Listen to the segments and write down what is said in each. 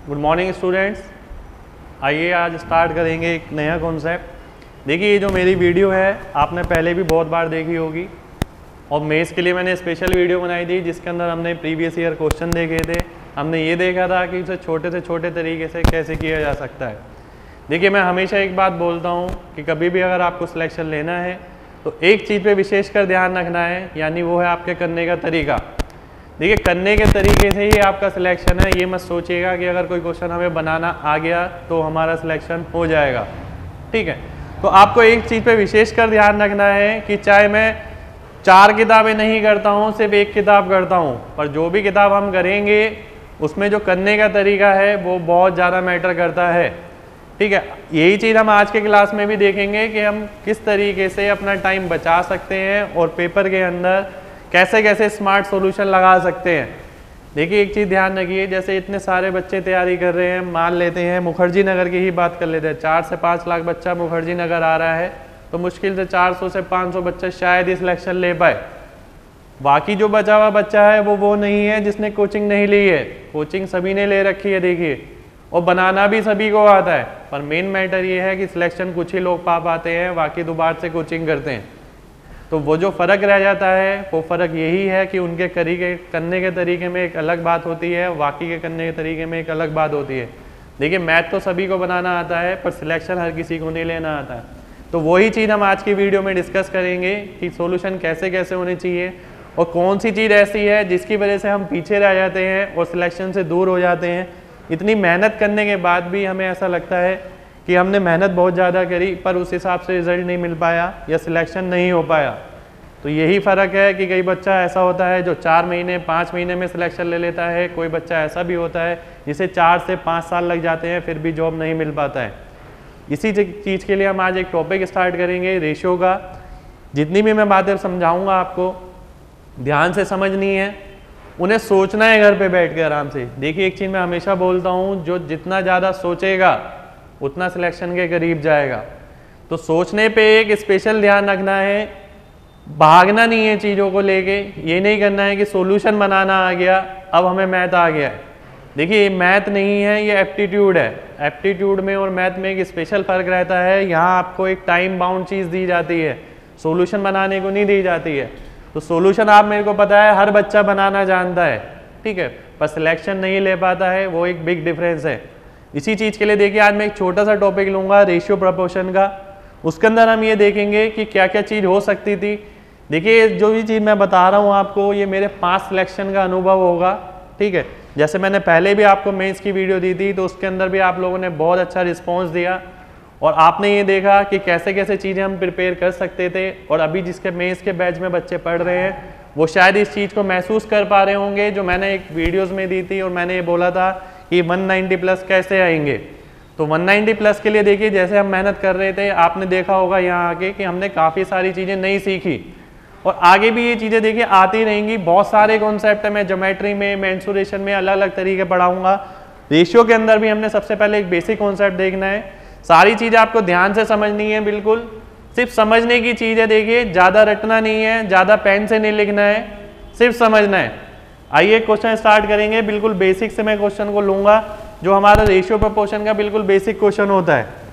Good morning students. आइए आज start करेंगे एक नया कॉन्सेप्ट। देखिए ये जो मेरी वीडियो है आपने पहले भी बहुत बार देखी होगी और मेंस के लिए मैंने स्पेशल वीडियो बनाई थी जिसके अंदर हमने प्रीवियस ईयर क्वेश्चन देखे थे। हमने ये देखा था कि उसे छोटे से छोटे तरीके से कैसे किया जा सकता है। देखिए मैं हमेशा एक बात बोलता हूँ कि कभी भी अगर आपको सिलेक्शन लेना है तो एक चीज़ पे विशेषकर ध्यान रखना है, यानी वो है आपके करने का तरीका। देखिए करने के तरीके से ही आपका सिलेक्शन है। ये मत सोचिएगा कि अगर कोई क्वेश्चन हमें बनाना आ गया तो हमारा सिलेक्शन हो जाएगा, ठीक है। तो आपको एक चीज़ पे विशेषकर ध्यान रखना है कि चाहे मैं 4 किताबें नहीं करता हूँ, सिर्फ एक किताब करता हूँ, पर जो भी किताब हम करेंगे उसमें जो करने का तरीका है वो बहुत ज़्यादा मैटर करता है, ठीक है। यही चीज़ हम आज के क्लास में भी देखेंगे कि हम किस तरीके से अपना टाइम बचा सकते हैं और पेपर के अंदर कैसे कैसे स्मार्ट सॉल्यूशन लगा सकते हैं। देखिए एक चीज़ ध्यान रखिए, जैसे इतने सारे बच्चे तैयारी कर रहे हैं, मान लेते हैं मुखर्जी नगर की ही बात कर लेते हैं, 4 से 5 लाख बच्चा मुखर्जी नगर आ रहा है तो मुश्किल से 400 से 500 बच्चा शायद ही सिलेक्शन ले पाए। बाकी जो बचा हुआ बच्चा है वो नहीं है जिसने कोचिंग नहीं ली है। कोचिंग सभी ने ले रखी है देखिए, और बनाना भी सभी को आता है, पर मेन मैटर ये है कि सिलेक्शन कुछ ही लोग पा पाते हैं, बाकी दोबारा से कोचिंग करते हैं। तो वो जो फ़र्क रह जाता है वो फ़र्क यही है कि उनके करने के तरीके में एक अलग बात होती है, बाकी के करने के तरीके में एक अलग बात होती है। देखिए मैथ तो सभी को बनाना आता है पर सिलेक्शन हर किसी को नहीं लेना आता है। तो वही चीज़ हम आज की वीडियो में डिस्कस करेंगे कि सॉल्यूशन कैसे कैसे होने चाहिए और कौन सी चीज़ ऐसी है जिसकी वजह से हम पीछे रह जाते हैं और सिलेक्शन से दूर हो जाते हैं। इतनी मेहनत करने के बाद भी हमें ऐसा लगता है कि हमने मेहनत बहुत ज़्यादा करी पर उस हिसाब से रिजल्ट नहीं मिल पाया या सिलेक्शन नहीं हो पाया। तो यही फ़र्क है कि कई बच्चा ऐसा होता है जो 4 महीने 5 महीने में सिलेक्शन ले लेता है, कोई बच्चा ऐसा भी होता है जिसे 4 से 5 साल लग जाते हैं फिर भी जॉब नहीं मिल पाता है। इसी चीज़ के लिए हम आज एक टॉपिक स्टार्ट करेंगे रेशियो का। जितनी भी मैं बातें समझाऊँगा आपको ध्यान से समझनी है, उन्हें सोचना है घर पे बैठ के आराम से। देखिए एक चीज़ मैं हमेशा बोलता हूँ, जो जितना ज़्यादा सोचेगा उतना सिलेक्शन के करीब जाएगा। तो सोचने पे एक स्पेशल ध्यान रखना है, भागना नहीं है चीज़ों को लेके। ये नहीं करना है कि सॉल्यूशन बनाना आ गया अब हमें मैथ आ गया है। देखिए ये मैथ नहीं है, ये एप्टीट्यूड है। एप्टीट्यूड में और मैथ में एक स्पेशल फ़र्क रहता है। यहाँ आपको एक टाइम बाउंड चीज़ दी जाती है, सॉल्यूशन बनाने को नहीं दी जाती है। तो सॉल्यूशन आप मेरे को पता है हर बच्चा बनाना जानता है, ठीक है, पर सिलेक्शन नहीं ले पाता है, वो एक बिग डिफरेंस है। इसी चीज़ के लिए देखिए आज मैं एक छोटा सा टॉपिक लूँगा रेशियो प्रपोर्शन का। उसके अंदर हम ये देखेंगे कि क्या क्या चीज़ हो सकती थी। देखिए जो भी चीज़ मैं बता रहा हूँ आपको ये मेरे 5 सिलेक्शन का अनुभव होगा, ठीक है। जैसे मैंने पहले भी आपको मेंस की वीडियो दी थी तो उसके अंदर भी आप लोगों ने बहुत अच्छा रिस्पॉन्स दिया और आपने ये देखा कि कैसे कैसे चीज़ें हम प्रिपेयर कर सकते थे। और अभी जिसके मेंस के बैच में बच्चे पढ़ रहे हैं वो शायद इस चीज़ को महसूस कर पा रहे होंगे जो मैंने एक वीडियोज़ में दी थी और मैंने ये बोला था कि 190 प्लस कैसे आएंगे। तो 190 प्लस के लिए देखिए जैसे हम मेहनत कर रहे थे आपने देखा होगा यहाँ आके कि हमने काफ़ी सारी चीज़ें नहीं सीखी और आगे भी ये चीज़ें देखिए आती रहेंगी। बहुत सारे कॉन्सेप्ट है, मैं ज्योमेट्री में मेंसुरेशन में अलग अलग तरीके पढ़ाऊंगा। रेशियो के अंदर भी हमने सबसे पहले एक बेसिक कॉन्सेप्ट देखना है। सारी चीज़ें आपको ध्यान से समझनी है, बिल्कुल सिर्फ समझने की चीज़ है। देखिए ज़्यादा रटना नहीं है, ज़्यादा पेन से नहीं लिखना है, सिर्फ समझना है। आइए क्वेश्चन स्टार्ट करेंगे। बिल्कुल बेसिक से मैं क्वेश्चन को लूँगा जो हमारा रेशियो प्रपोर्शन का बिल्कुल बेसिक क्वेश्चन होता है।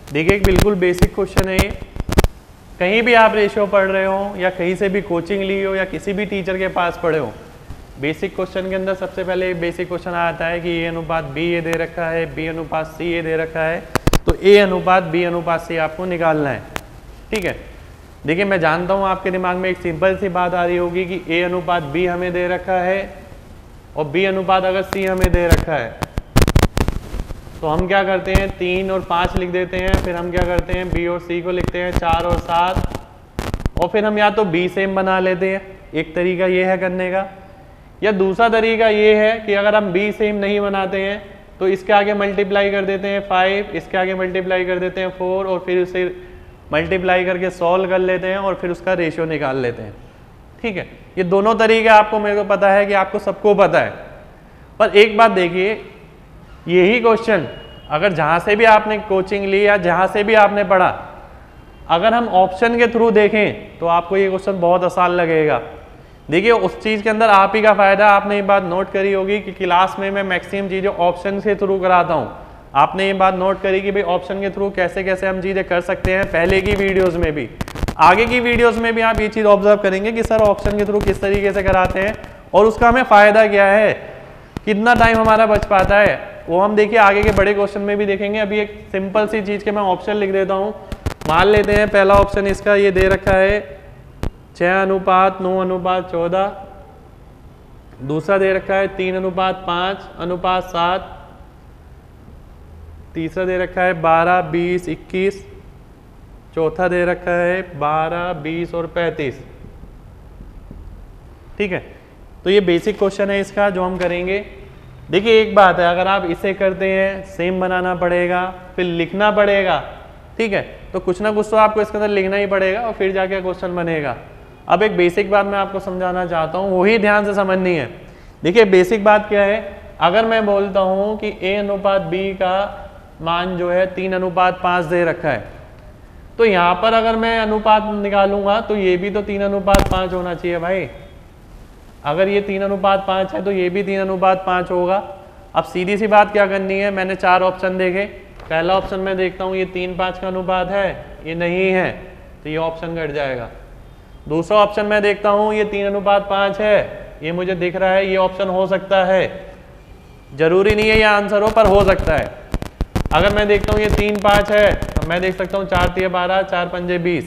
देखिए एक बिल्कुल बेसिक क्वेश्चन है ये। कहीं भी आप रेशियो पढ़ रहे हो या कहीं से भी कोचिंग ली हो या किसी भी टीचर के पास पढ़े हो, बेसिक क्वेश्चन के अंदर सबसे पहले एक बेसिक क्वेश्चन आता है कि ए अनुपात बी ये दे रखा है, बी अनुपात सी ये दे रखा है, तो ए अनुपात बी अनुपात सी आपको निकालना है, ठीक है। देखिए मैं जानता हूँ आपके दिमाग में एक सिंपल सी बात आ रही होगी कि ए अनुपात बी हमें दे रखा है और बी अनुपात अगर सी हमें दे रखा है तो हम क्या करते हैं 3 और 5 लिख देते हैं। फिर हम क्या करते हैं बी और सी को लिखते हैं 4 और 7 और फिर हम या तो बी सेम बना लेते हैं, एक तरीका ये है करने का, या दूसरा तरीका ये है कि अगर हम बी सेम नहीं बनाते हैं तो इसके आगे मल्टीप्लाई कर देते हैं 5, इसके आगे मल्टीप्लाई कर देते हैं 4 और फिर उसे मल्टीप्लाई करके सॉल्व कर लेते हैं और फिर उसका रेशियो निकाल लेते हैं। ठीक है, ये दोनों तरीके आपको, मेरे को पता है कि आपको सबको पता है। पर एक बात देखिए, यही क्वेश्चन अगर जहाँ से भी आपने कोचिंग ली या जहाँ से भी आपने पढ़ा, अगर हम ऑप्शन के थ्रू देखें तो आपको ये क्वेश्चन बहुत आसान लगेगा। देखिए उस चीज़ के अंदर आप ही का फ़ायदा, आपने ये बात नोट करी होगी कि क्लास में मैं मैक्सिमम चीज़ें ऑप्शन के थ्रू कराता हूँ। आपने ये बात नोट करी कि भाई ऑप्शन के थ्रू कैसे कैसे हम चीज़ें कर सकते हैं, पहले की वीडियोस में भी, आगे की वीडियोस में भी आप ये चीज़ ऑब्जर्व करेंगे कि सर ऑप्शन के थ्रू किस तरीके से कराते हैं और उसका हमें फ़ायदा क्या है, कितना टाइम हमारा बच पाता है, वो हम देखिए आगे के बड़े क्वेश्चन में भी देखेंगे। अभी एक सिंपल सी चीज़ के मैं ऑप्शन लिख देता हूँ। मान लेते हैं पहला ऑप्शन इसका ये दे रखा है 6:9:14, दूसरा दे रखा है 3:5:7, तीसरा दे रखा है 12:20:21, चौथा दे रखा है 12, 20 और 35। ठीक है, तो ये बेसिक क्वेश्चन है इसका जो हम करेंगे। देखिए एक बात है, अगर आप इसे करते हैं सेम बनाना पड़ेगा, फिर लिखना पड़ेगा। ठीक है, तो कुछ ना कुछ तो आपको इसके अंदर लिखना ही पड़ेगा और फिर जाके क्वेश्चन बनेगा। अब एक बेसिक बात मैं आपको समझाना चाहता हूँ, वही ध्यान से समझनी है। देखिए बेसिक बात क्या है, अगर मैं बोलता हूँ कि A/B का मान जो है 3:5 दे रखा है, तो यहाँ पर अगर मैं अनुपात निकालूंगा तो ये भी तो 3:5 होना चाहिए भाई। अगर ये 3:5 है तो ये भी 3:5 होगा। अब सीधी सी बात क्या करनी है, मैंने 4 ऑप्शन देखे, पहला ऑप्शन मैं देखता हूँ ये 3:5 का अनुपात है, ये नहीं है तो ये ऑप्शन कट जाएगा। दूसरा ऑप्शन मैं देखता हूँ ये 3:5 है, ये मुझे दिख रहा है, ये ऑप्शन हो सकता है, जरूरी नहीं है ये आंसर हो पर हो सकता है। अगर मैं देखता हूँ ये 3:5 है तो मैं देख सकता हूँ 4×3 12, 4×5 20,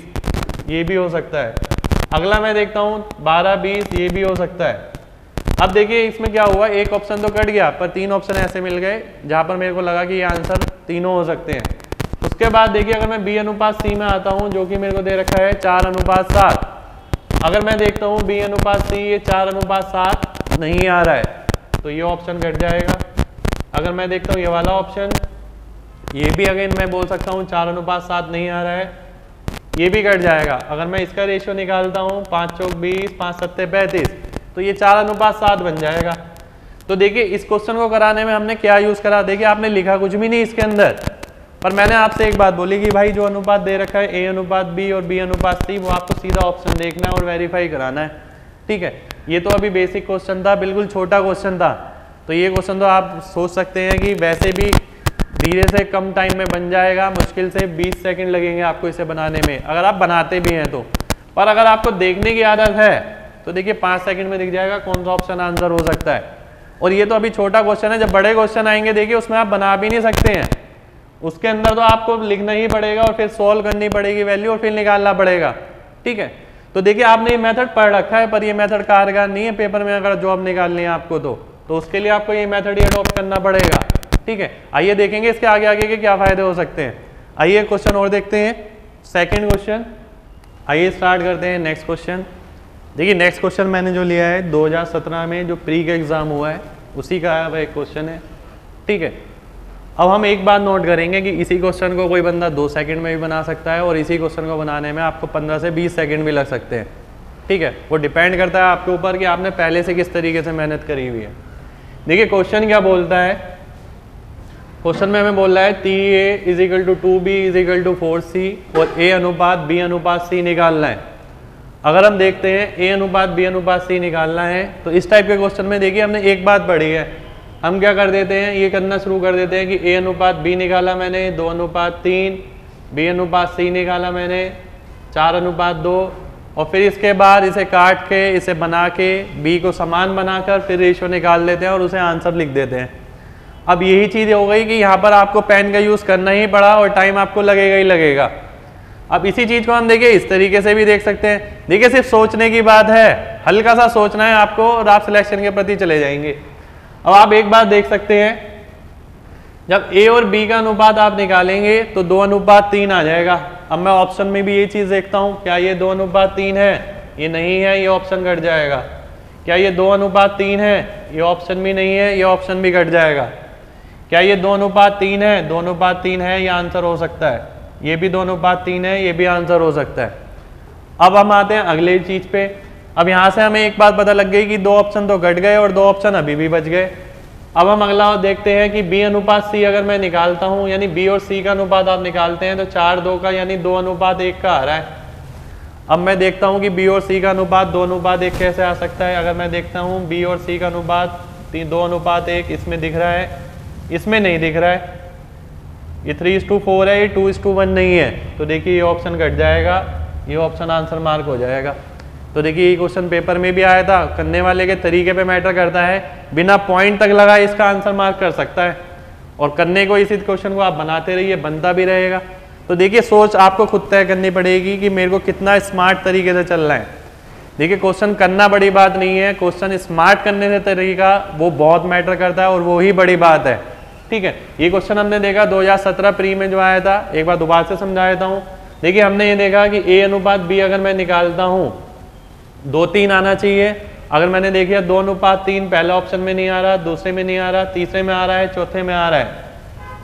ये भी हो सकता है। अगला मैं देखता हूँ 12, 20, ये भी हो सकता है। अब देखिए इसमें क्या हुआ, एक ऑप्शन तो कट गया पर 3 ऑप्शन ऐसे मिल गए जहाँ पर मेरे को लगा कि ये आंसर तीनों हो सकते हैं। उसके बाद देखिए अगर मैं B/C में आता हूँ जो कि मेरे को दे रखा है 4:7, अगर मैं देखता हूँ B/C ये 4:7 नहीं आ रहा है तो ये ऑप्शन कट जाएगा। अगर मैं देखता हूँ ये वाला ऑप्शन, ये भी अगेन मैं बोल सकता हूँ 4:7 नहीं आ रहा है, ये भी कट जाएगा। अगर मैं इसका रेशियो निकालता हूँ 5×4 20, 5×7 35, तो ये 4:7 बन जाएगा। तो देखिए इस क्वेश्चन को कराने में हमने क्या यूज़ करा, देखिए आपने लिखा कुछ भी नहीं इसके अंदर, पर मैंने आपसे एक बात बोली कि भाई जो अनुपात दे रखा है A/B और B/C वो आपको सीधा ऑप्शन देखना है और वेरीफाई कराना है। ठीक है, ये तो अभी बेसिक क्वेश्चन था, बिल्कुल छोटा क्वेश्चन था। तो ये क्वेश्चन तो आप सोच सकते हैं कि वैसे भी धीरे से कम टाइम में बन जाएगा, मुश्किल से 20 सेकंड लगेंगे आपको इसे बनाने में, अगर आप बनाते भी हैं तो। पर अगर आपको देखने की आदत है तो देखिए 5 सेकंड में दिख जाएगा कौन सा ऑप्शन आंसर हो सकता है। और ये तो अभी छोटा क्वेश्चन है, जब बड़े क्वेश्चन आएंगे देखिए उसमें आप बना भी नहीं सकते हैं, उसके अंदर तो आपको लिखना ही पड़ेगा और फिर सॉल्व करनी पड़ेगी वैल्यू और फिर निकालना पड़ेगा। ठीक है, तो देखिए आपने ये मेथड पढ़ रखा है पर ये मेथड कारगर नहीं है पेपर में अगर जॉब निकालनी है आपको तो उसके लिए आपको ये मेथड ही अडॉप्ट करना पड़ेगा। ठीक है, आइए देखेंगे इसके आगे आगे के क्या फायदे हो सकते हैं। आइए क्वेश्चन और देखते हैं, सेकंड क्वेश्चन। आइए स्टार्ट करते हैं नेक्स्ट क्वेश्चन। देखिए नेक्स्ट क्वेश्चन मैंने जो लिया है 2017 में जो प्री का एग्जाम हुआ है उसी का वह एक क्वेश्चन है। ठीक है, अब हम एक बात नोट करेंगे कि इसी क्वेश्चन को कोई बंदा 2 सेकंड में भी बना सकता है और इसी क्वेश्चन को बनाने में आपको 15 से 20 सेकंड भी लग सकते हैं। ठीक है, वो डिपेंड करता है आपके ऊपर कि आपने पहले से किस तरीके से मेहनत करी हुई है। देखिए क्वेश्चन क्या बोलता है, क्वेश्चन में हमें बोल रहा है 3A = 2B = 4C और A/B/C निकालना है। अगर हम देखते हैं A/B/C निकालना है तो इस टाइप के क्वेश्चन में देखिए हमने एक बात पढ़ी है, हम क्या कर देते हैं, ये करना शुरू कर देते हैं कि A/B निकाला मैंने 2:3, B/C निकाला मैंने 4:2 और फिर इसके बाद इसे काट के इसे बना के B को समान बनाकर फिर रेशियो निकाल लेते हैं और उसे आंसर लिख देते हैं। अब यही चीज़ हो गई कि यहाँ पर आपको पेन का यूज़ करना ही पड़ा और टाइम आपको लगेगा ही लगेगा। अब इसी चीज़ को हम देखिए इस तरीके से भी देख सकते हैं। देखिए सिर्फ सोचने की बात है, हल्का सा सोचना है आपको और आप सिलेक्शन के प्रति चले जाएंगे। अब आप एक बात देख सकते हैं, जब A और B का अनुपात आप निकालेंगे तो 2:3 आ जाएगा। अब मैं ऑप्शन में भी ये चीज़ देखता हूँ, क्या ये 2:3 है, ये नहीं है, ये ऑप्शन कट जाएगा। क्या ये 2:3 है, ये ऑप्शन भी नहीं है, ये ऑप्शन भी कट जाएगा। क्या ये 2:3 है, 2:3 है, ये आंसर हो सकता है। ये भी 2:3 है, ये भी आंसर हो सकता है। अब हम आते हैं अगले चीज पे। अब यहाँ से हमें एक बात पता लग गई कि 2 ऑप्शन तो घट गए और 2 ऑप्शन अभी भी बच गए। अब हम अगला देखते हैं कि B अनुपात C अगर मैं निकालता हूँ, यानी B और C का अनुपात आप निकालते हैं तो 4:2 का यानी 2:1 का आ रहा है। अब मैं देखता हूँ कि B और C का अनुपात 2:1 कैसे आ सकता है। अगर मैं देखता हूँ B और C का अनुपात 2:1 इसमें दिख रहा है, इसमें नहीं दिख रहा है। ये 3:4 है, ये 2:1 नहीं है। तो देखिए ये ऑप्शन घट जाएगा, ये ऑप्शन आंसर मार्क हो जाएगा। तो देखिए ये क्वेश्चन पेपर में भी आया था, करने वाले के तरीके पे मैटर करता है। बिना पॉइंट तक लगाए इसका आंसर मार्क कर सकता है, और करने को इसी क्वेश्चन को आप बनाते रहिए, बनता भी रहेगा। तो देखिए सोच आपको खुद तय करनी पड़ेगी कि मेरे को कितना स्मार्ट तरीके से चलना है। देखिए क्वेश्चन करना बड़ी बात नहीं है, क्वेश्चन स्मार्ट करने से तरीका वो बहुत मैटर करता है और वो ही बड़ी बात है। ठीक है, ये क्वेश्चन हमने देखा 2017 प्री में जो आया था, एक बार दोबारा से समझा देता हूँ। देखिए हमने ये देखा कि A अनुपात B अगर मैं निकालता हूँ 2:3 आना चाहिए। अगर मैंने देखिए 2:3 पहले ऑप्शन में नहीं आ रहा, दूसरे में नहीं आ रहा, तीसरे में आ रहा है, चौथे में आ रहा है।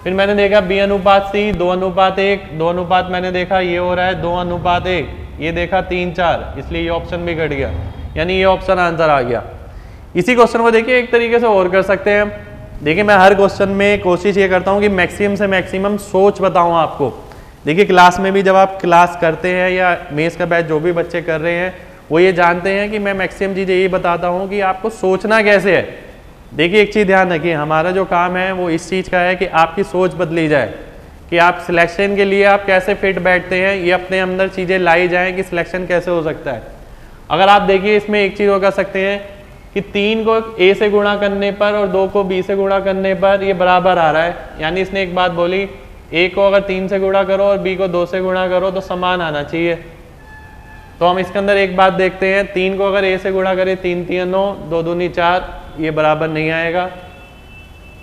फिर मैंने देखा B अनुपात C 2:1, 2 अनुपात मैंने देखा ये हो रहा है 2:1, ये देखा 3:4, इसलिए ये ऑप्शन भी घट गया, यानी ये ऑप्शन आंसर आ गया। इसी क्वेश्चन को देखिए एक तरीके से और कर सकते हैं हम। देखिए मैं हर क्वेश्चन में कोशिश ये करता हूँ कि मैक्सिमम से मैक्सिमम सोच बताऊँ आपको। देखिए क्लास में भी जब आप क्लास करते हैं या मेस का बैच जो भी बच्चे कर रहे हैं वो ये जानते हैं कि मैं मैक्सिमम चीज़ें यही बताता हूँ कि आपको सोचना कैसे है। देखिए एक चीज़ ध्यान रखिए, हमारा जो काम है वो इस चीज़ का है कि आपकी सोच बदली जाए, कि आप सिलेक्शन के लिए आप कैसे फिट बैठते हैं, ये अपने अंदर चीज़ें लाई जाएँ कि सिलेक्शन कैसे हो सकता है। अगर आप देखिए इसमें एक चीज़ और कर सकते हैं कि 3 को A से गुणा करने पर और 2 को B से गुणा करने पर ये बराबर आ रहा है। यानी इसने एक बात बोली, A को अगर 3 से गुणा करो और B को 2 से गुणा करो तो समान आना चाहिए। तो हम इसके अंदर एक बात देखते हैं, 3 को अगर A से गुणा करें 3 3 9, 2 दूनी 4, ये बराबर नहीं आएगा।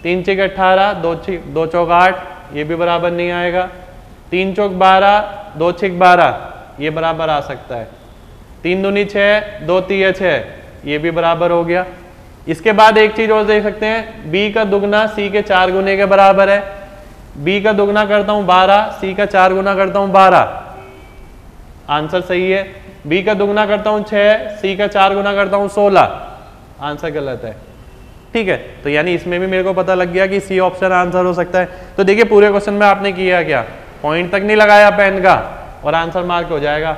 3 6 18, 2 चौक 8, ये भी बराबर नहीं आएगा। 3 चौक 12, 2 6 12, ये बराबर आ सकता है। 3 दूनी 6, 2 3 6, ये भी बराबर हो गया। इसके बाद एक चीज और देख सकते हैं, B का दुगना C के 4 गुने के बराबर है। B का दुगना करता हूं 12, C का 4 गुना करता हूं 12, आंसर सही है। B का दुगना करता हूं 6, C का 4 गुना करता हूं 16, आंसर गलत है। ठीक है, तो यानी इसमें भी मेरे को पता लग गया कि C ऑप्शन आंसर हो सकता है। तो देखिए पूरे क्वेश्चन में आपने किया क्या, पॉइंट तक नहीं लगाया पेन का और आंसर मार्क हो जाएगा।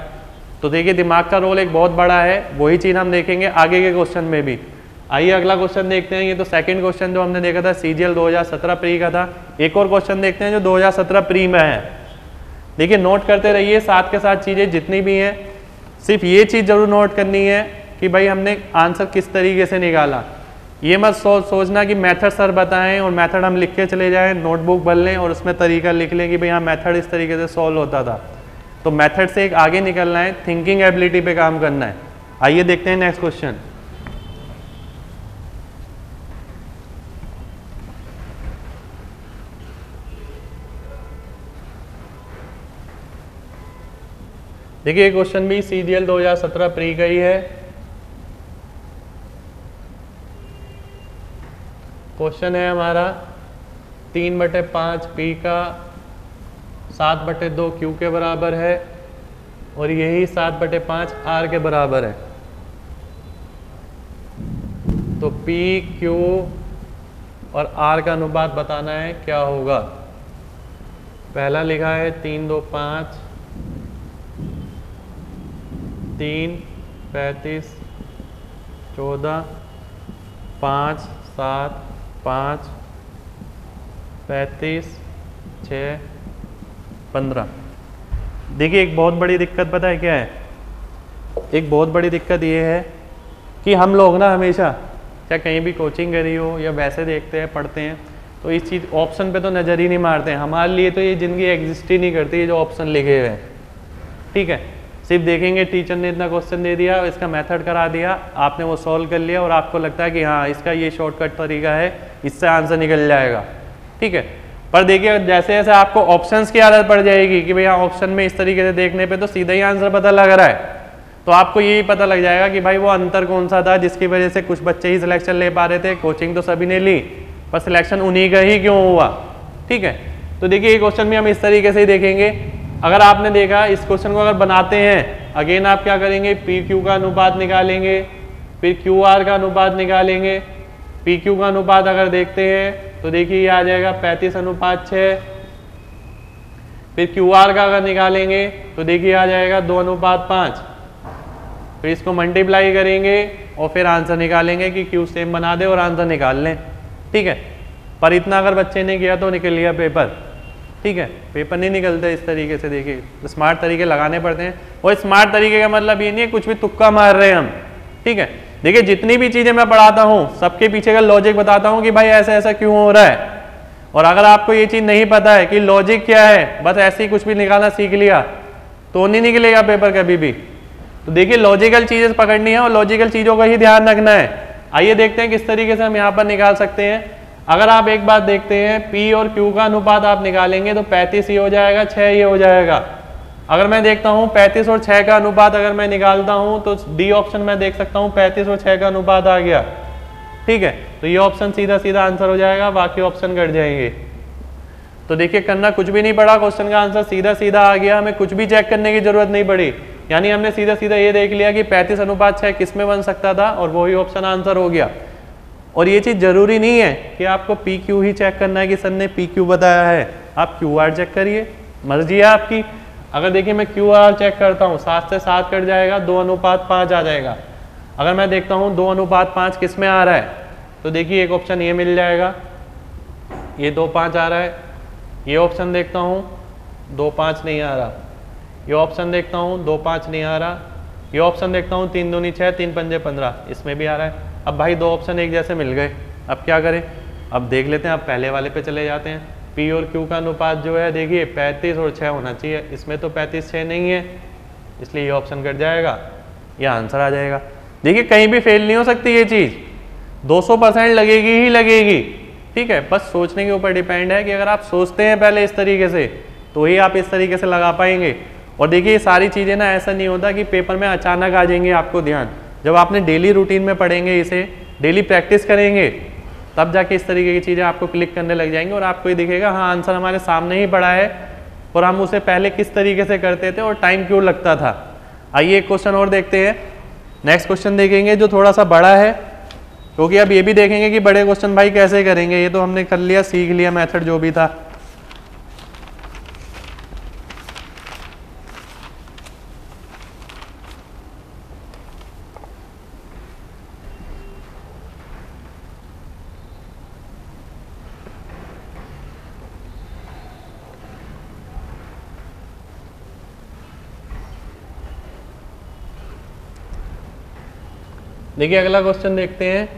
तो देखिए दिमाग का रोल एक बहुत बड़ा है, वही चीज हम देखेंगे आगे के क्वेश्चन में भी। आइए अगला क्वेश्चन देखते हैं। ये तो सेकंड क्वेश्चन जो हमने देखा था CGL 2017 प्री का था। एक और क्वेश्चन देखते हैं जो 2017 प्री में है। देखिए नोट करते रहिए साथ के साथ चीजें जितनी भी हैं, सिर्फ ये चीज जरूर नोट करनी है कि भाई हमने आंसर किस तरीके से निकाला। ये मत सोचना कि मेथड सर बताएं और मेथड हम लिख के चले जाएं, नोटबुक भर लें और उसमें तरीका लिख लें कि भाई हाँ मेथड इस तरीके से सॉल्व होता था। तो मेथड से एक आगे निकलना है, थिंकिंग एबिलिटी पे काम करना है। आइए देखते हैं नेक्स्ट क्वेश्चन। देखिए क्वेश्चन भी CGL 2017 प्री का ही है। क्वेश्चन है हमारा 3/5 P का 7/2 Q के बराबर है और यही 7/5 R के बराबर है। तो P, Q और R का अनुपात बताना है क्या होगा। पहला लिखा है 3 2 5, 3 35 14, 5 7 5 35 6 15। देखिए एक बहुत बड़ी दिक्कत पता है क्या है, एक बहुत बड़ी दिक्कत ये है कि हम लोग ना हमेशा चाहे कहीं भी कोचिंग करी हो या वैसे देखते हैं पढ़ते हैं तो इस चीज़ ऑप्शन पे तो नज़र ही नहीं मारते हैं। हमारे लिए तो ये ज़िंदगी एग्जिस्ट ही नहीं करती है जो ऑप्शन लिखे हुए हैं। ठीक है, सिर्फ देखेंगे टीचर ने इतना क्वेश्चन दे दिया, इसका मेथड करा दिया, आपने वो सॉल्व कर लिया और आपको लगता है कि हाँ इसका ये शॉर्टकट तरीका है, इससे आंसर निकल जाएगा। ठीक है, पर देखिए जैसे जैसे आपको ऑप्शंस की आदत पड़ जाएगी कि भैया ऑप्शन में इस तरीके से देखने पे तो सीधा ही आंसर पता लग रहा है, तो आपको यही पता लग जाएगा कि भाई वो अंतर कौन सा था जिसकी वजह से कुछ बच्चे ही सिलेक्शन ले पा रहे थे। कोचिंग तो सभी ने ली पर सिलेक्शन उन्हीं का ही क्यों हुआ। ठीक है, तो देखिए ये क्वेश्चन भी हम इस तरीके से ही देखेंगे अगर आपने देखा इस क्वेश्चन को अगर बनाते हैं, अगेन आप क्या करेंगे, पी क्यू का अनुपात निकालेंगे, फिर क्यू आर का अनुपात निकालेंगे। पी क्यू का अनुपात अगर देखते हैं तो देखिए ये आ जाएगा 35:6। फिर क्यू आर का अगर निकालेंगे तो देखिए आ जाएगा 2:5। फिर इसको मल्टीप्लाई करेंगे और फिर आंसर निकालेंगे कि क्यू सेम बना दे और आंसर निकाल लें। ठीक है, पर इतना अगर बच्चे ने किया तो निकल गया पेपर। ठीक है, पेपर नहीं निकलते इस तरीके से, देखिए स्मार्ट तरीके लगाने पड़ते हैं। और स्मार्ट तरीके का मतलब ये नहीं है कुछ भी तुक्का मार रहे हैं हम। ठीक है, देखिए जितनी भी चीजें मैं पढ़ाता हूँ सबके पीछे का लॉजिक बताता हूँ कि भाई ऐसा ऐसा क्यों हो रहा है। और अगर आपको ये चीज नहीं पता है कि लॉजिक क्या है, बस ऐसे ही कुछ भी निकालना सीख लिया तो नहीं निकलेगा पेपर कभी भी। तो देखिए लॉजिकल चीजें पकड़नी है और लॉजिकल चीजों का ही ध्यान रखना है। आइए देखते हैं किस तरीके से हम यहाँ पर निकाल सकते हैं। अगर आप एक बात देखते हैं, P और Q का अनुपात आप निकालेंगे तो 35 ये हो जाएगा, 6 ये हो जाएगा। अगर मैं देखता हूँ 35 और 6 का अनुपात अगर मैं निकालता हूँ तो डी ऑप्शन में देख सकता हूँ 35 और 6 का अनुपात आ गया। ठीक है, तो ये ऑप्शन सीधा सीधा आंसर हो जाएगा, बाकी ऑप्शन कट जाएंगे। तो देखिए करना कुछ भी नहीं पड़ा, क्वेश्चन का आंसर सीधा सीधा आ गया, हमें कुछ भी चेक करने की जरूरत नहीं पड़ी। यानी हमने सीधा सीधा ये देख लिया कि 35:6 किस में बन सकता था और वही ऑप्शन आंसर हो गया। और ये चीज जरूरी नहीं है कि आपको पी क्यू ही चेक करना है कि सर ने पी क्यू बताया है, आप क्यू आर चेक करिए, मर्जी है आपकी। अगर देखिए मैं क्यू आर चेक करता हूँ 7 से 7 कट जाएगा, 2:5 आ जाएगा। अगर मैं देखता हूँ 2:5 किस में आ रहा है तो देखिए एक ऑप्शन ये मिल जाएगा, ये 2:5 आ रहा है। ये ऑप्शन देखता हूँ 2:5 नहीं आ रहा, ये ऑप्शन देखता हूँ 2:5 नहीं आ रहा, ये ऑप्शन देखता हूँ 3 दूनी 6 3 पंजे 15, इसमें भी आ रहा है। अब भाई दो ऑप्शन एक जैसे मिल गए, अब क्या करें, अब देख लेते हैं, अब पहले वाले पे चले जाते हैं। पी और क्यू का अनुपात जो है देखिए 35 और 6 होना चाहिए, इसमें तो 35:6 नहीं है, इसलिए ये ऑप्शन कट जाएगा, ये आंसर आ जाएगा। देखिए कहीं भी फेल नहीं हो सकती ये चीज़, 200% लगेगी ही लगेगी। ठीक है, बस सोचने के ऊपर डिपेंड है कि अगर आप सोचते हैं पहले इस तरीके से तो ही आप इस तरीके से लगा पाएंगे। और देखिए ये सारी चीज़ें ना ऐसा नहीं होता कि पेपर में अचानक आ जाएंगे आपको ध्यान, जब आपने डेली रूटीन में पढ़ेंगे, इसे डेली प्रैक्टिस करेंगे, तब जाके इस तरीके की चीज़ें आपको क्लिक करने लग जाएंगे और आपको ये दिखेगा हाँ आंसर हमारे सामने ही पड़ा है और हम उसे पहले किस तरीके से करते थे और टाइम क्यों लगता था। आइए एक क्वेश्चन और देखते हैं, नेक्स्ट क्वेश्चन देखेंगे जो थोड़ा सा बड़ा है, क्योंकि अब ये भी देखेंगे कि बड़े क्वेश्चन भाई कैसे करेंगे। ये तो हमने कर लिया, सीख लिया मेथड जो भी था। देखिए अगला क्वेश्चन देखते हैं।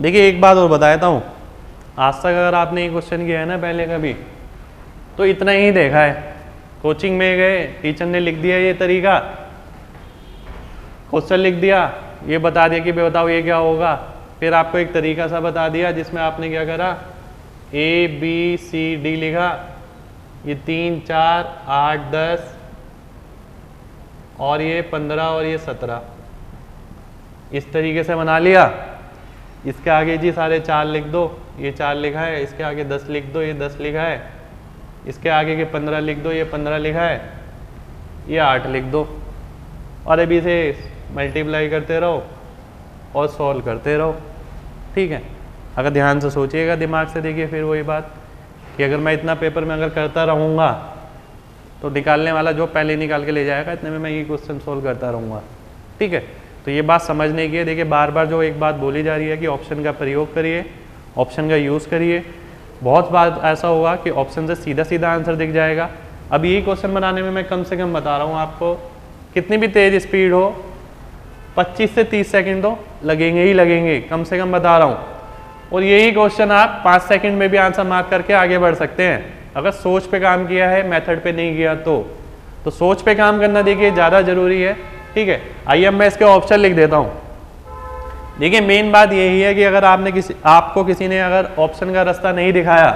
देखिए एक बात और बता देता हूँ, आज तक अगर आपने ये क्वेश्चन किया है ना पहले कभी, तो इतना ही देखा है। कोचिंग में गए, टीचर ने लिख दिया ये तरीका, क्वेश्चन लिख दिया, ये बता दिया कि बताओ ये क्या होगा, फिर आपको एक तरीका सा बता दिया जिसमें आपने क्या करा, ABCD लिखा, ये 3 4 8 10 और ये 15 और ये 17, इस तरीके से बना लिया। इसके आगे जी सारे 4 लिख दो, ये 4 लिखा है, इसके आगे 10 लिख दो, ये 10 लिखा है, इसके आगे के 15 लिख दो, ये 15 लिखा है, ये 8 लिख दो, और अभी इसे मल्टीप्लाई करते रहो और सॉल्व करते रहो। ठीक है, अगर ध्यान से सोचिएगा, दिमाग से देखिए, फिर वही बात कि अगर मैं इतना पेपर में अगर करता रहूँगा तो निकालने वाला जो पहले निकाल के ले जाएगा, इतने में मैं ये क्वेश्चन सोल्व करता रहूँगा। ठीक है, तो ये बात समझने की है। देखिए बार बार जो एक बात बोली जा रही है कि ऑप्शन का प्रयोग करिए, ऑप्शन का यूज़ करिए। बहुत बार ऐसा होगा कि ऑप्शन से सीधा सीधा आंसर दिख जाएगा। अब यही क्वेश्चन बनाने में मैं कम से कम बता रहा हूँ आपको, कितनी भी तेज़ स्पीड हो, 25 से 30 सेकंड तो लगेंगे ही लगेंगे, कम से कम बता रहा हूँ। और यही क्वेश्चन आप 5 सेकंड में भी आंसर मार्क करके आगे बढ़ सकते हैं, अगर सोच पे काम किया है, मेथड पे नहीं किया तो सोच पे काम करना देखिए ज़्यादा ज़रूरी है। ठीक है, आइए अब मैं इसके ऑप्शन लिख देता हूँ। देखिए मेन बात यही है कि अगर आपको किसी ने अगर ऑप्शन का रास्ता नहीं दिखाया,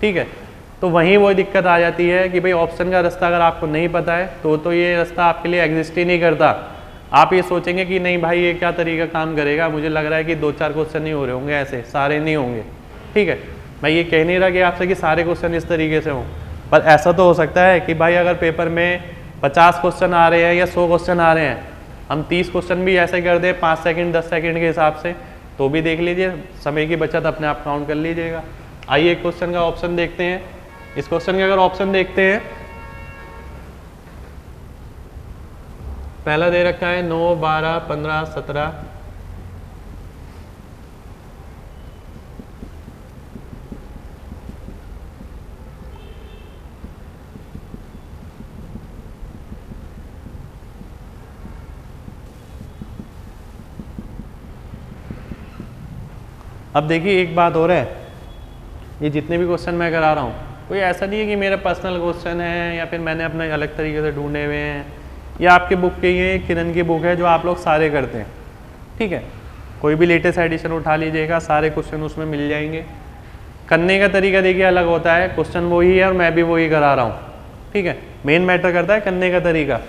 ठीक है, तो वहीं वो दिक्कत आ जाती है कि भाई ऑप्शन का रास्ता अगर आपको नहीं पता है तो ये रास्ता आपके लिए एग्जिस्ट ही नहीं करता। आप ये सोचेंगे कि नहीं भाई ये क्या तरीका काम करेगा, मुझे लग रहा है कि 2-4 क्वेश्चन नहीं हो रहे होंगे, ऐसे सारे नहीं होंगे। ठीक है, मैं ये कह नहीं रहा कि आपसे कि सारे क्वेश्चन इस तरीके से हों, पर ऐसा तो हो सकता है कि भाई अगर पेपर में 50 क्वेश्चन आ रहे हैं या 100 क्वेश्चन आ रहे हैं, हम 30 क्वेश्चन भी ऐसे कर दें 5 सेकंड 10 सेकंड के हिसाब से, तो भी देख लीजिए समय की बचत अपने आप काउंट कर लीजिएगा। आइए एक क्वेश्चन का ऑप्शन देखते हैं। इस क्वेश्चन का अगर ऑप्शन देखते हैं, पहला दे रखा है 9, 12, 15, 17। अब देखिए एक बात हो रहा है, ये जितने भी क्वेश्चन मैं करा रहा हूँ कोई ऐसा नहीं है कि मेरा पर्सनल क्वेश्चन है या फिर मैंने अपने अलग तरीके से ढूंढे हुए हैं, या आपके बुक के ये किरण की बुक है जो आप लोग सारे करते हैं। ठीक है, कोई भी लेटेस्ट एडिशन उठा लीजिएगा, सारे क्वेश्चन उसमें मिल जाएंगे। करने का तरीका देखिए अलग होता है, क्वेश्चन वही है और मैं भी वही करा रहा हूँ। ठीक है, मेन मैटर करता है करने का तरीका।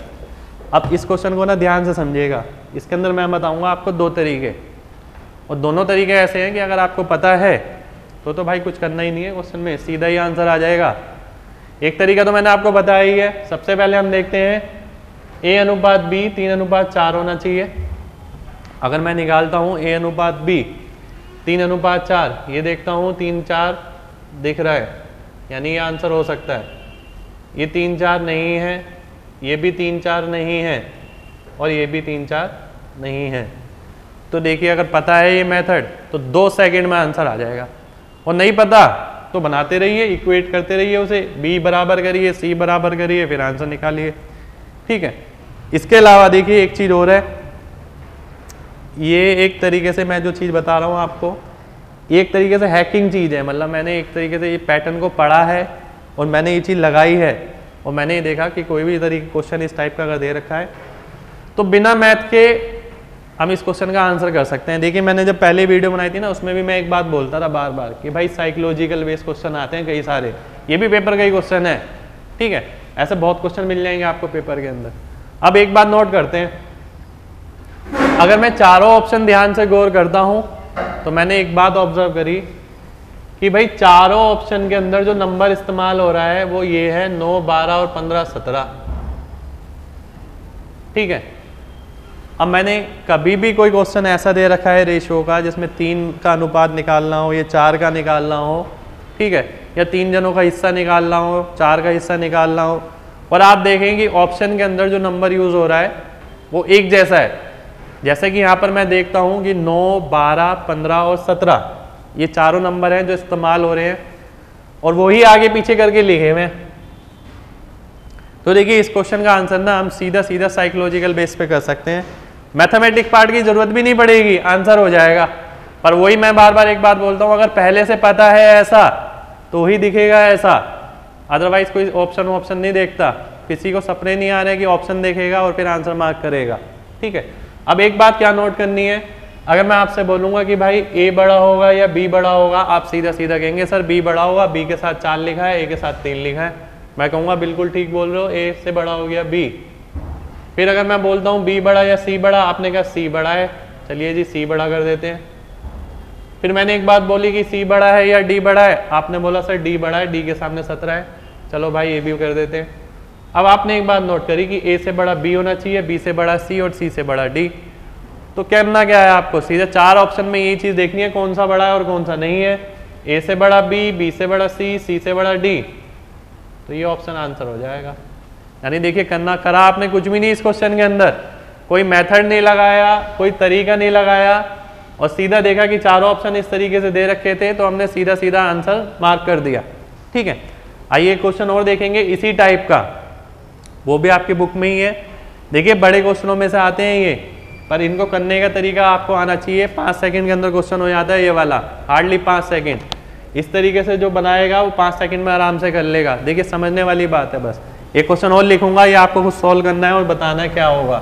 अब इस क्वेश्चन को ना ध्यान से समझिएगा, इसके अंदर मैं बताऊँगा आपको 2 तरीके, और दोनों तरीके ऐसे हैं कि अगर आपको पता है तो भाई कुछ करना ही नहीं है, क्वेश्चन में सीधा ही आंसर आ जाएगा। एक तरीका तो मैंने आपको बताया ही है। सबसे पहले हम देखते हैं A/B 3/4 होना चाहिए। अगर मैं निकालता हूँ A/B 3/4, ये देखता हूँ 3-4 दिख रहा है, यानी ये आंसर हो सकता है। ये 3-4 नहीं है, ये भी 3-4 नहीं है, और ये भी 3-4 नहीं है। तो देखिए अगर पता है ये मेथड तो 2 सेकंड में आंसर आ जाएगा, और नहीं पता तो बनाते रहिए, इक्वेट करते रहिए उसे, B बराबर करिए, C बराबर करिए, फिर आंसर निकालिए। ठीक है, इसके अलावा देखिए एक चीज़ और है, ये एक तरीके से मैं जो चीज़ बता रहा हूँ आपको, एक तरीके से हैकिंग चीज़ है। मतलब मैंने एक तरीके से ये पैटर्न को पढ़ा है और मैंने ये चीज़ लगाई है, और मैंने ये देखा कि कोई भी तरीके क्वेश्चन इस टाइप का अगर दे रखा है तो बिना मैथ के हम इस क्वेश्चन का आंसर कर सकते हैं। देखिए मैंने जब पहले वीडियो बनाई थी ना, उसमें भी मैं एक बात बोलता था बार बार कि भाई साइकोलॉजिकल बेस्ड क्वेश्चन आते हैं कई सारे, ये भी पेपर का ही क्वेश्चन है। ठीक है, ऐसे बहुत क्वेश्चन मिल जाएंगे आपको पेपर के अंदर। अब एक बात नोट करते हैं, अगर मैं चारों ऑप्शन ध्यान से गौर करता हूं तो मैंने एक बात ऑब्जर्व करी कि भाई चारों ऑप्शन के अंदर जो नंबर इस्तेमाल हो रहा है वो ये है 9, 12 और 15, 17। ठीक है, अब मैंने कभी भी कोई क्वेश्चन ऐसा दे रखा है रेशियो का जिसमें 3 का अनुपात निकालना हो या 4 का निकालना हो, ठीक है, या 3 जनों का हिस्सा निकालना हो, 4 का हिस्सा निकालना हो, और आप देखें कि ऑप्शन के अंदर जो नंबर यूज हो रहा है वो एक जैसा है। जैसे कि यहाँ पर मैं देखता हूँ कि 9, 12, 15 और 17 ये चारों नंबर हैं जो इस्तेमाल हो रहे हैं, और वही आगे पीछे करके लिखे हुए हैं। तो देखिए इस क्वेश्चन का आंसर ना हम सीधा सीधा साइकोलॉजिकल बेस पे कर सकते हैं, मैथमेटिक्स पार्ट की जरूरत भी नहीं पड़ेगी, आंसर हो जाएगा। पर वही मैं बार बार एक बात बोलता हूँ, अगर पहले से पता है ऐसा तो ही दिखेगा ऐसा, अदरवाइज कोई ऑप्शन नहीं देखता। किसी को सपने नहीं आ रहे कि ऑप्शन देखेगा और फिर आंसर मार्क करेगा। ठीक है, अब एक बात क्या नोट करनी है, अगर मैं आपसे बोलूंगा कि भाई A बड़ा होगा या B बड़ा होगा, आप सीधा सीधा कहेंगे सर B बड़ा होगा, B के साथ 4 लिखा है, A के साथ 3 लिखा है। मैं कहूँगा बिल्कुल ठीक बोल रहे हो, A से बड़ा हो गया B। फिर अगर मैं बोलता हूँ B बड़ा या C बड़ा, आपने कहा C बड़ा है, चलिए जी C बड़ा कर देते हैं। फिर मैंने एक बात बोली कि C बड़ा है या D बड़ा है, आपने बोला सर D बड़ा है, D के सामने 17 है, चलो भाई A भी कर देते हैं। अब आपने एक बात नोट करी कि A से बड़ा B होना चाहिए, B से बड़ा C और C से बड़ा D। तो करना क्या है आपको, सीधे 4 ऑप्शन में यही चीज़ देखनी है कौन सा बड़ा है और कौन सा नहीं है। A से बड़ा B, B से बड़ा C, C से बड़ा D, तो ये ऑप्शन आंसर हो जाएगा। यानी देखिए करना करा आपने कुछ भी नहीं इस क्वेश्चन के अंदर, कोई मेथड नहीं लगाया, कोई तरीका नहीं लगाया, और सीधा देखा कि चारों ऑप्शन इस तरीके से दे रखे थे तो हमने सीधा सीधा आंसर मार्क कर दिया। ठीक है, आइए क्वेश्चन और देखेंगे इसी टाइप का, वो भी आपकी बुक में ही है। देखिए बड़े क्वेश्चनों में से आते हैं ये, पर इनको करने का तरीका आपको आना चाहिए। 5 सेकंड के अंदर क्वेश्चन हो जाता है ये वाला, हार्डली 5 सेकंड। इस तरीके से जो बनाएगा वो 5 सेकंड में आराम से कर लेगा। देखिए समझने वाली बात है, बस एक क्वेश्चन और लिखूंगा, ये आपको कुछ सॉल्व करना है और बताना है क्या होगा।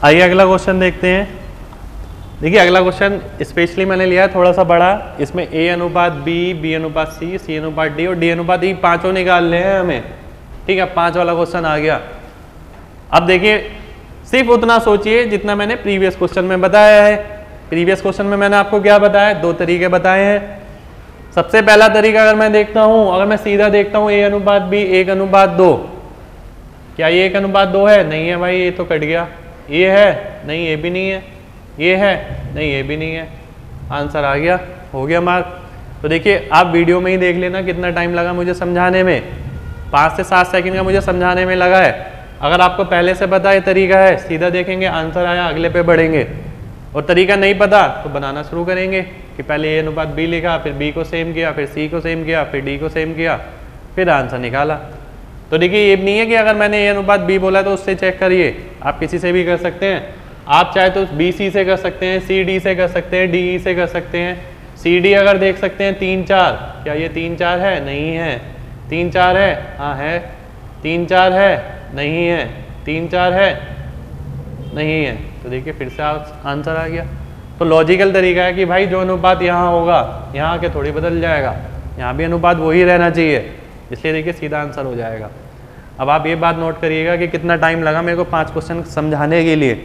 आइए अगला क्वेश्चन देखते हैं। देखिए अगला क्वेश्चन स्पेशली मैंने लिया है थोड़ा सा बड़ा, इसमें A अनुपात B, B अनुपात C, C अनुपात D और D अनुपात E पांचों निकाल रहे हैं हमें। ठीक है, 5 वाला क्वेश्चन आ गया। अब देखिए सिर्फ उतना सोचिए जितना मैंने प्रीवियस क्वेश्चन में बताया है। प्रीवियस क्वेश्चन में मैंने आपको क्या बताया, 2 तरीके बताए हैं। सबसे पहला तरीका अगर मैं देखता हूं, अगर मैं सीधा देखता हूं A अनुपात B 1 अनुपात 2, क्या ये 1 अनुपात 2 है? नहीं है भाई, ये तो कट गया। ये है? नहीं, ये भी नहीं है। ये है? नहीं, ये भी नहीं है। आंसर आ गया, हो गया मार्क। तो देखिए आप वीडियो में ही देख लेना कितना टाइम लगा मुझे समझाने में, 5 से 7 सेकंड का मुझे समझाने में लगा है। अगर आपको पहले से पता ये तरीका है, सीधा देखेंगे आंसर आया, अगले पे बढ़ेंगे। और तरीका नहीं पता तो बनाना शुरू करेंगे कि पहले A अनुपात B लिखा, फिर B को सेम किया, फिर C को सेम किया, फिर D को सेम किया, फिर आंसर निकाला। तो देखिए ये नहीं है कि अगर मैंने A अनुपात B बोला तो उससे चेक करिए, आप किसी से भी कर सकते हैं। आप चाहे तो BC से कर सकते हैं, CD से कर सकते हैं, DE से कर सकते हैं। CD अगर देख सकते हैं 3 4, क्या ये 3 4 है? नहीं है। 3 4 है? हाँ है। 3 4 है? नहीं है। 3 4 है? नहीं है। तो देखिए फिर से आंसर आ गया। तो लॉजिकल तरीका है कि भाई जो अनुपात यहाँ होगा यहाँ आके थोड़ी बदल जाएगा, यहाँ भी अनुपात वही रहना चाहिए, इसलिए देखिए सीधा आंसर हो जाएगा। अब आप ये बात नोट करिएगा कि कितना टाइम लगा मेरे को 5 क्वेश्चन समझाने के लिए।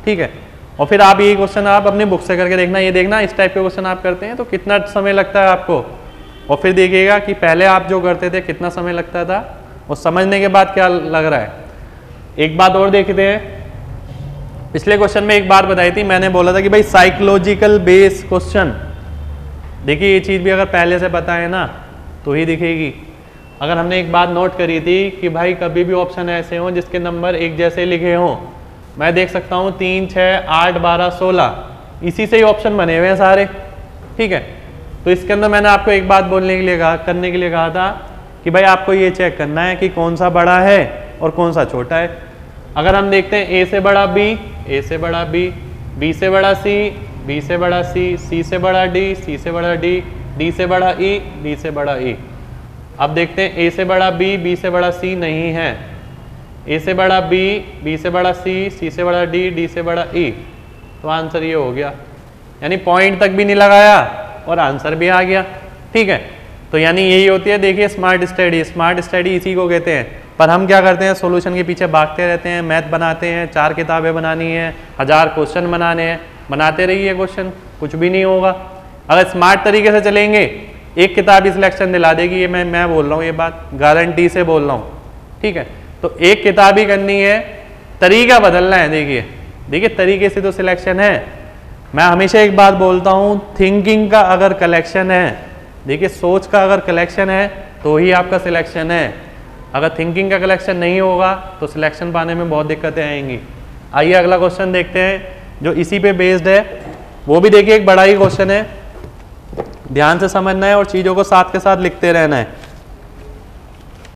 ठीक है, और फिर आप ये क्वेश्चन आप अपनी बुक से करके देखना, ये देखना इस टाइप के क्वेश्चन आप करते हैं तो कितना समय लगता है आपको, और फिर देखिएगा कि पहले आप जो करते थे कितना समय लगता था और समझने के बाद क्या लग रहा है। एक बात और देखते हैं, पिछले क्वेश्चन में एक बात बताई थी, मैंने बोला था कि भाई साइकोलॉजिकल बेस क्वेश्चन। देखिए ये चीज़ भी अगर पहले से पता है ना तो ही दिखेगी। अगर हमने एक बात नोट करी थी कि भाई कभी भी ऑप्शन ऐसे हों जिसके नंबर एक जैसे लिखे हों, मैं देख सकता हूँ 3 6 8 12 16, इसी से ही ऑप्शन बने हुए हैं सारे। ठीक है, तो इसके अंदर मैंने आपको एक बात बोलने के लिए करने के लिए कहा था कि भाई आपको ये चेक करना है कि कौन सा बड़ा है और कौन सा छोटा है। अगर हम देखते हैं A से बड़ा B, A से बड़ा B, B से बड़ा C, B से बड़ा C, C से बड़ा D, C से बड़ा D, D से बड़ा E, D से बड़ा E। अब देखते हैं A से बड़ा B, B से बड़ा C नहीं है। A से बड़ा B, B से बड़ा C, C से बड़ा D, D से बड़ा E। तो आंसर ये हो गया, यानी पॉइंट तक भी नहीं लगाया और आंसर भी आ गया। ठीक है, तो यानी यही होती है देखिए स्मार्ट स्टडी। स्मार्ट स्टडी इसी को कहते हैं। पर हम क्या करते हैं, सॉल्यूशन के पीछे भागते रहते हैं, मैथ बनाते हैं, 4 किताबें बनानी है, 1000 क्वेश्चन बनाने हैं, बनाते रहिए क्वेश्चन, कुछ भी नहीं होगा। अगर स्मार्ट तरीके से चलेंगे एक किताब ही सिलेक्शन दिला देगी, ये मैं बोल रहा हूँ, ये बात गारंटी से बोल रहा हूँ। ठीक है, तो एक किताब ही करनी है, तरीका बदलना है। देखिए तरीके से तो सिलेक्शन है। मैं हमेशा एक बात बोलता हूँ, थिंकिंग का अगर कलेक्शन है, देखिए सोच का अगर कलेक्शन है तो ही आपका सिलेक्शन है। अगर थिंकिंग का कलेक्शन नहीं होगा तो सिलेक्शन पाने में बहुत दिक्कतें आएंगी। आइए अगला क्वेश्चन देखते हैं जो इसी पे बेस्ड है। वो भी देखिए एक बड़ा ही क्वेश्चन है, ध्यान से समझना है और चीज़ों को साथ के साथ लिखते रहना है।